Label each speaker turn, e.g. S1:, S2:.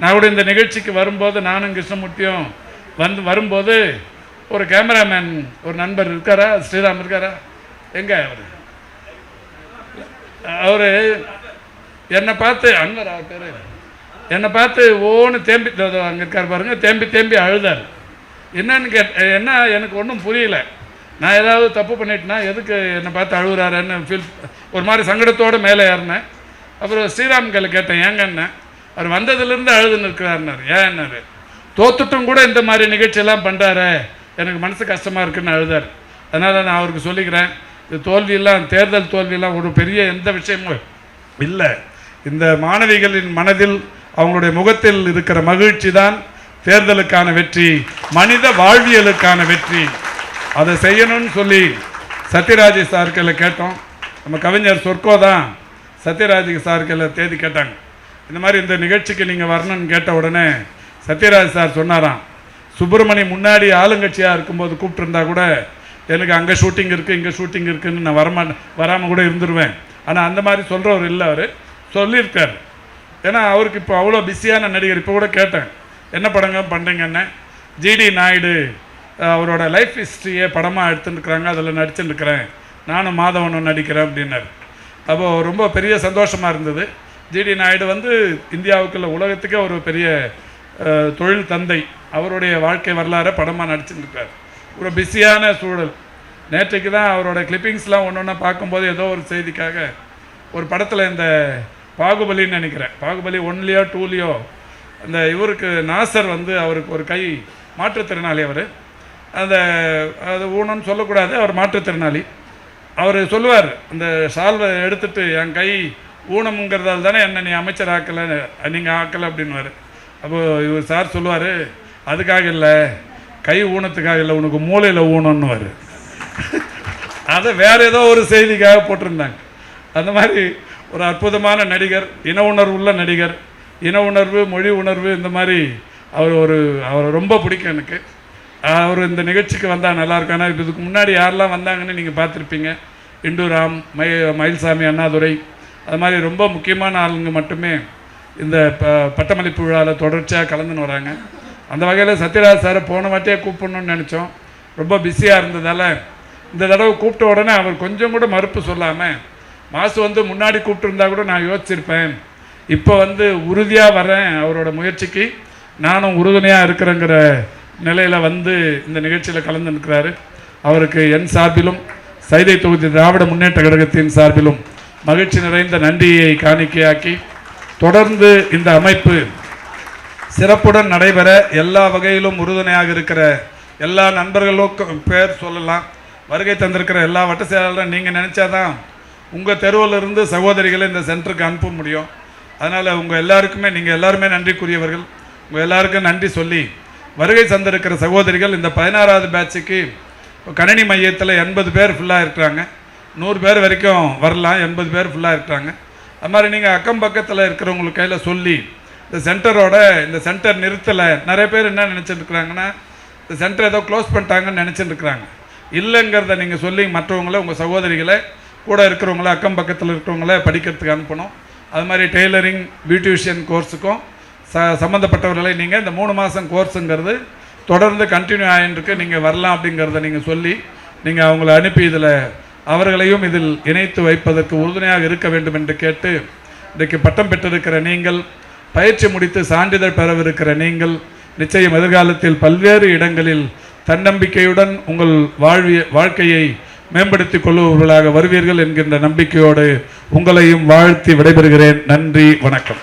S1: நான் கூட இந்த நிகழ்ச்சிக்கு வரும்போது நானும் கிருஷ்ணமூர்த்தியும் வரும்போது ஒரு கேமராமேன் ஒரு நண்பர் இருக்காரா, ஸ்ரீராம் இருக்காரா, எங்கே அவர் என்னை பார்த்து அன்வர் அவர் பேர் என்னை பார்த்து ஓன்னு தேம்பி அங்கே இருக்கார் பாருங்க, தேம்பி அழுதார். என்னன்னு என்ன எனக்கு ஒன்றும் புரியல. நான் ஏதாவது தப்பு பண்ணிட்டேன்னா எதுக்கு என்னை பார்த்து அழுகுறாருன்னு ஃபீல் ஒரு மாதிரி சங்கடத்தோடு மேலே ஏறினேன். அப்புறம் ஸ்ரீராம் கையில் கேட்டேன், ஏங்கண்ணே அவர் வந்ததுலேருந்து அழுதுன்னு இருக்கிறாருன்னாரு. ஏன்னாரு, தோத்துட்டும் கூட இந்த மாதிரி நிகழ்ச்சியெல்லாம் பண்ணுறாரு, எனக்கு மனசு கஷ்டமாக இருக்குன்னு அழுதார். அதனால் நான் அவருக்கு சொல்லிக்கிறேன், இது தோல்வியெல்லாம் தேர்தல் தோல்வியெல்லாம் ஒரு பெரிய எந்த விஷயமும் இல்லை. இந்த மாணவிகளின் மனதில் அவங்களுடைய முகத்தில் இருக்கிற மகிழ்ச்சி தான் தேர்தலுக்கான வெற்றி, மனித வாழ்வியலுக்கான வெற்றி. அதை செய்யணும்னு சொல்லி சத்யராஜ் சார்களை கேட்டோம். நம்ம கவிஞர் சொர்க்கோ தான் சத்யராஜ் சார்களை தேதி கேட்டாங்க. இந்த மாதிரி இந்த நிகழ்ச்சிக்கு நீங்கள் வரணும்னு கேட்ட உடனே சத்யராஜ் சார் சொன்னாராம், சுப்பிரமணி முன்னாடி ஆளுங்கட்சியாக இருக்கும்போது கூப்பிட்டுருந்தா கூட எனக்கு அங்கே ஷூட்டிங் இருக்குது இங்கே ஷூட்டிங் இருக்குதுன்னு நான் வராமல் கூட இருந்துருவேன். ஆனால் அந்த மாதிரி சொல்கிறவர் இல்லை, அவர் சொல்லியிருக்கார். ஏன்னா அவருக்கு இப்போ அவ்வளோ பிஸியான நடிகர். இப்போ கூட கேட்டேன், என்ன படங்க பண்ணுறீங்கன்னு. ஜிடி நாயுடு அவரோட லைஃப் ஹிஸ்ட்ரியை படமாக எடுத்துருக்குறாங்க, அதில் நடிச்சுருக்கிறேன், நானும் மாதவனும் நடிக்கிறேன் அப்படின்னாரு. அப்போது ரொம்ப பெரிய சந்தோஷமாக இருந்தது. ஜிடி நாயுடு இந்தியாவுக்குள்ள உலகத்துக்கே ஒரு பெரிய தொழில் தந்தை. அவருடைய வாழ்க்கை வரலாறு படமாக நடிச்சுருக்கார். ஒரு பிஸியான சூழல். நேற்றைக்கு தான் அவரோட கிளிப்பிங்ஸ்லாம் ஒன்று ஒன்றா பார்க்கும்போது ஏதோ ஒரு செய்திக்காக ஒரு படத்தில் இந்த பாகுபலின்னு நினைக்கிறேன், பாகுபலி 1லையோ 2லையோ அந்த இவருக்கு நாசர் அவருக்கு ஒரு கை மாற்றுத்திறனாளி. அவர் அது ஊனம்னு சொல்லக்கூடாது, அவர் மாற்றுத்திறனாளி. அவர் சொல்லுவார், அந்த சால்வை எடுத்துட்டு என் கை ஊனம்ங்கிறதால தானே என்னை நீ அமைச்சர் ஆக்கலை, நீங்கள் ஆக்கலை அப்படின்வார். அப்போது இவர் சார் சொல்லுவார், அதுக்காக இல்லை, கை ஊனத்துக்காக இல்லை, உனக்கு மூளையில் ஊனம்னுவார். அதை வேறு ஏதோ ஒரு செய்திக்காக போட்டிருந்தாங்க. அந்த மாதிரி ஒரு அற்புதமான நடிகர், இன உணர்வு உள்ள நடிகர், இன உணர்வு மொழி உணர்வு இந்த மாதிரி அவரை ரொம்ப பிடிக்கும் எனக்கு. அவர் இந்த நிகழ்ச்சிக்கு வந்தால் நல்லாயிருக்கும். ஆனால் இப்போ இதுக்கு முன்னாடி யாரெல்லாம் வந்தாங்கன்னு நீங்கள் பார்த்துருப்பீங்க. இண்டுராம், மயில்சாமி, அண்ணாதுரை, அது மாதிரி ரொம்ப முக்கியமான ஆளுங்க மட்டுமே இந்த பட்டமளிப்பு விழாவில் தொடர்ச்சியாக கலந்துன்னு வராங்க. அந்த வகையில் சத்யராஜ் சாரை போன வாட்டியே கூப்பிடணும்னு நினச்சோம். ரொம்ப பிஸியாக இருந்ததால் இந்த தடவை கூப்பிட்ட உடனே அவர் கொஞ்சம் கூட மறுப்பு சொல்லாமல், மாசு முன்னாடி கூப்பிட்டுருந்தா கூட நான் யோசிச்சிருப்பேன், இப்போ உறுதியாக வரேன், அவரோட முயற்சிக்கு நானும் உறுதுணையாக இருக்கிறேங்கிற நிலையில் இந்த நிகழ்ச்சியில் கலந்து நிற்கிறாரு. அவருக்கு என் சார்பிலும் சைதை தொகுதி திராவிட முன்னேற்ற கழகத்தின் சார்பிலும் மகிழ்ச்சி நிறைந்த நன்றியை காணிக்கையாக்கி, தொடர்ந்து இந்த அமைப்பு சிறப்புடன் நடைபெற எல்லா வகையிலும் உறுதுணையாக இருக்கிற எல்லா நண்பர்களுக்கும் பேர் சொல்லலாம். வருகை தந்திருக்கிற எல்லா வட்ட செயலாளரும் நீங்கள் நினச்சாதான் உங்கள் தெருவிலிருந்து சகோதரிகளை இந்த சென்டருக்கு அனுப்ப முடியும். அதனால் உங்கள் எல்லாருக்குமே, நீங்கள் எல்லாருமே நன்றிக்குரியவர்கள். உங்கள் எல்லாருக்கும் நன்றி சொல்லி, வருகை தந்திருக்கிற சகோதரிகள் இந்த 16வது பேட்சுக்கு கணினி மையத்தில் 80 பேர் ஃபுல்லாக இருக்கிறாங்க. 100 பேர் வரைக்கும் வரலாம், 80 பேர் ஃபுல்லாக இருக்கிறாங்க. அது மாதிரி நீங்கள் அக்கம் பக்கத்தில் இருக்கிறவங்களுக்கு கையில் சொல்லி, இந்த சென்டர் நிறுத்தலை. நிறைய பேர் என்ன நினச்சிட்டுருக்குறாங்கன்னா, இந்த சென்டர் ஏதோ க்ளோஸ் பண்ணிட்டாங்கன்னு நினச்சிட்டுருக்குறாங்க. இல்லைங்கிறத நீங்கள் சொல்லி மற்றவங்கள, உங்கள் சகோதரிகளை, கூட இருக்கிறவங்கள, அக்கம் பக்கத்தில் இருக்கிறவங்கள படிக்கிறதுக்கு அனுப்பணும். அது மாதிரி டெய்லரிங், பியூட்டிஷியன் கோர்ஸுக்கும் சம்மந்தப்பட்டவர்களை நீங்கள் இந்த 3 மாதம் கோர்ஸுங்கிறது தொடர்ந்து கண்டினியூ ஆகிட்டுருக்கு, நீங்கள் வரலாம் அப்படிங்கிறத நீங்கள் சொல்லி நீங்கள் அவங்கள அனுப்பி அவர்களையும் இதில் இணைத்து வைப்பதற்கு உறுதுணையாக இருக்க வேண்டும் என்று கேட்டு, இன்றைக்கு பட்டம் பெற்றிருக்கிற நீங்கள், பயிற்சி முடித்து சான்றிதழ் பெறவிருக்கிற நீங்கள், நிச்சயம் எதிர்காலத்தில் பல்வேறு இடங்களில் தன்னம்பிக்கையுடன் உங்கள் வாழ்க்கையை மேம்படுத்திக் கொள்ளுபவர்களாக வருவீர்கள் என்கின்ற நம்பிக்கையோடு உங்களையும் வாழ்த்தி விடைபெறுகிறேன். நன்றி, வணக்கம்.